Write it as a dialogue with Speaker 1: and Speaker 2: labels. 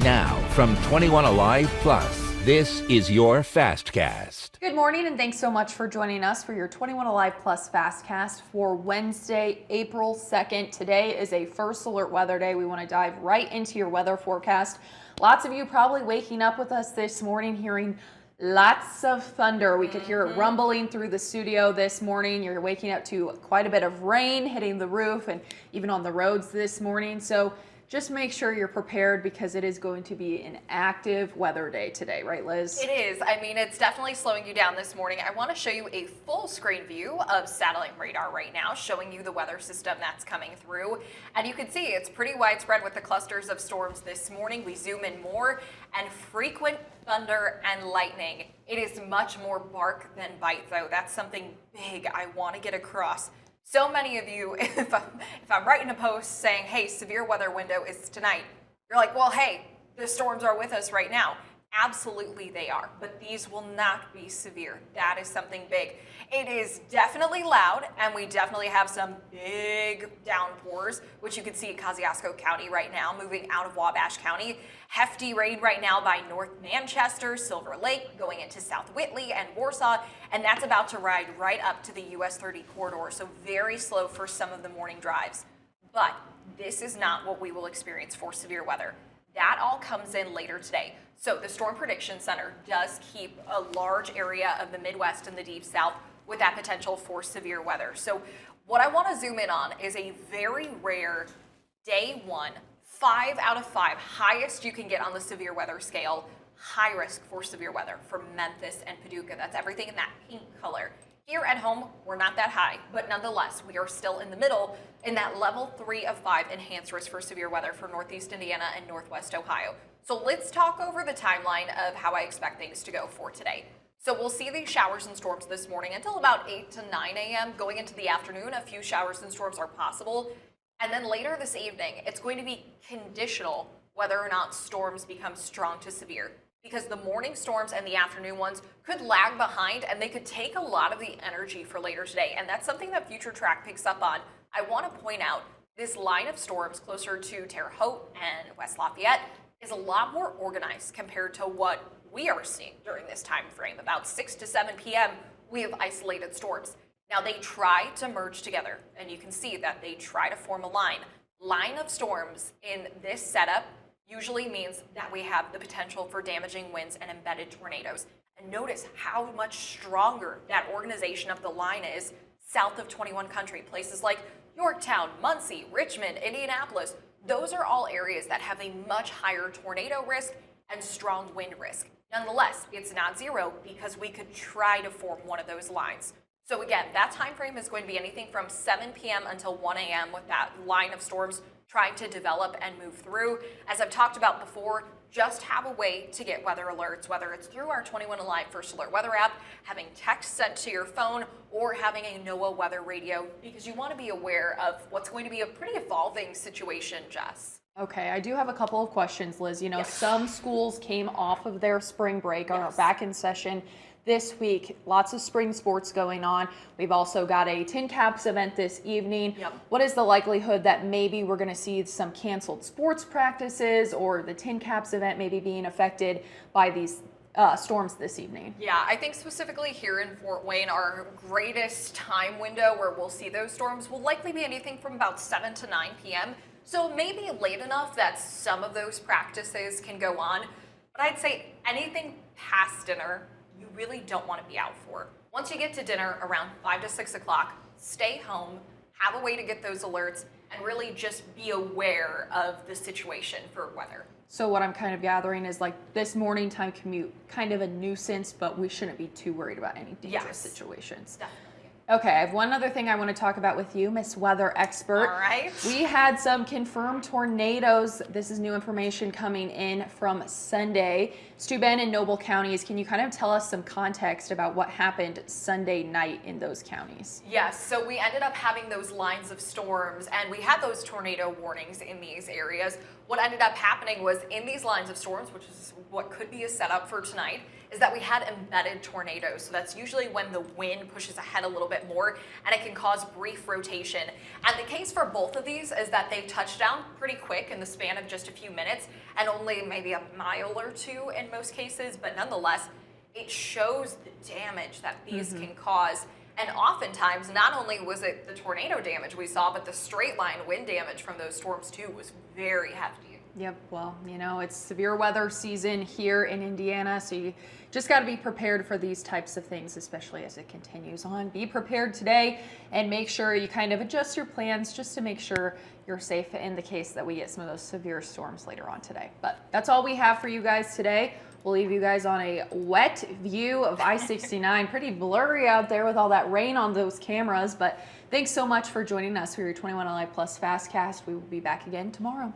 Speaker 1: Now, from 21Alive Plus, this is your Fastcast.
Speaker 2: Good morning, and thanks so much for joining us for your 21Alive Plus Fastcast for Wednesday, April 2nd. Today is a first alert weather day. We want to dive right into your weather forecast. Lots of you probably waking up with us this morning hearing lots of thunder. We could hear it rumbling through the studio this morning. You're waking up to quite a bit of rain hitting the roof and even on the roads this morning. So just make sure you're prepared because it is going to be an active weather day today, right, Liz?
Speaker 3: It is. I mean, it's definitely slowing you down this morning. I want to show you a full screen view of satellite radar right now, showing you the weather system that's coming through. And you can see it's pretty widespread with the clusters of storms this morning. We zoom in more and frequent thunder and lightning. It is much more bark than bite, though. That's something big I want to get across. So many of you, if I'm writing a post saying, hey, severe weather window is tonight, you're like, well, hey, the storms are with us right now. Absolutely they are, but these will not be severe. That is something big. It is definitely loud, and we definitely have some big downpours, which you can see in Kosciuszko County right now, moving out of Wabash County. Hefty rain right now by North Manchester, Silver Lake, going into South Whitley and Warsaw, and that's about to ride right up to the US 30 corridor, so very slow for some of the morning drives. But this is not what we will experience for severe weather. That all comes in later today. So the Storm Prediction Center does keep a large area of the Midwest and the Deep South with that potential for severe weather. So what I want to zoom in on is a very rare day one, 5 out of 5, highest you can get on the severe weather scale, high risk for severe weather for Memphis and Paducah. That's everything in that pink color. Here at home, we're not that high, but nonetheless, we are still in the middle in that level 3 of 5 enhanced risk for severe weather for Northeast Indiana and Northwest Ohio. So let's talk over the timeline of how I expect things to go for today. So we'll see these showers and storms this morning until about 8 to 9 a.m. Going into the afternoon, a few showers and storms are possible. And then later this evening, it's going to be conditional whether or not storms become strong to severe, because the morning storms and the afternoon ones could lag behind and they could take a lot of the energy for later today. And that's something that Future Track picks up on. I want to point out this line of storms closer to Terre Haute and West Lafayette is a lot more organized compared to what we are seeing during this time frame. About 6 to 7 p.m., we have isolated storms. Now they try to merge together, and you can see that they try to form a line. Line of storms in this setup usually means that we have the potential for damaging winds and embedded tornadoes. And notice how much stronger that organization of the line is south of 21 country. Places like Yorktown, Muncie, Richmond, Indianapolis, those are all areas that have a much higher tornado risk and strong wind risk. Nonetheless, it's not zero because we could try to form one of those lines. So again, that time frame is going to be anything from 7 p.m. until 1 a.m. with that line of storms trying to develop and move through. As I've talked about before, just have a way to get weather alerts, whether it's through our 21Alive First Alert Weather app, having text sent to your phone, or having a NOAA weather radio, because you want to be aware of what's going to be a pretty evolving situation, Jess.
Speaker 2: Okay, I do have a couple of questions, Liz. You know, some schools came off of their spring break, are back in session this week. Lots of spring sports going on. We've also got a Tin Caps event this evening. What is the likelihood that maybe we're going to see some canceled sports practices or the Tin Caps event maybe being affected by these storms this evening?
Speaker 3: Yeah, I think specifically here in Fort Wayne, our greatest time window where we'll see those storms will likely be anything from about 7 to 9 p.m. So maybe late enough that some of those practices can go on. But I'd say anything past dinner, you really don't want to be out for. Once you get to dinner around 5 to 6 o'clock, stay home, have a way to get those alerts, and really just be aware of the situation for weather.
Speaker 2: So what I'm kind of gathering is like this morning time commute, kind of a nuisance, but we shouldn't be too worried about any dangerous situations.
Speaker 3: Definitely.
Speaker 2: Okay, I have one other thing I want to talk about with you, Miss Weather Expert.
Speaker 3: All right.
Speaker 2: We had some confirmed tornadoes. This is new information coming in from Sunday. Steuben and Noble counties. Can you kind of tell us some context about what happened Sunday night in those counties?
Speaker 3: Yes, so we ended up having those lines of storms, and we had those tornado warnings in these areas. what ended up happening was in these lines of storms, which is what could be a setup for tonight, is that we had embedded tornadoes. So that's usually when the wind pushes ahead a little bit more and it can cause brief rotation. And the case for both of these is that they touch down pretty quick in the span of just a few minutes and only maybe a mile or two in most cases, but nonetheless, it shows the damage that these can cause. And oftentimes, not only was it the tornado damage we saw, but the straight line wind damage from those storms too was very hefty.
Speaker 2: Yep, well, you know, it's severe weather season here in Indiana, so you just got to be prepared for these types of things, especially as it continues on. Be prepared today and make sure you kind of adjust your plans just to make sure you're safe in the case that we get some of those severe storms later on today. But that's all we have for you guys today. We'll leave you guys on a wet view of I-69. Pretty blurry out there with all that rain on those cameras, but thanks so much for joining us for your 21 Alive Plus Fastcast. We will be back again tomorrow.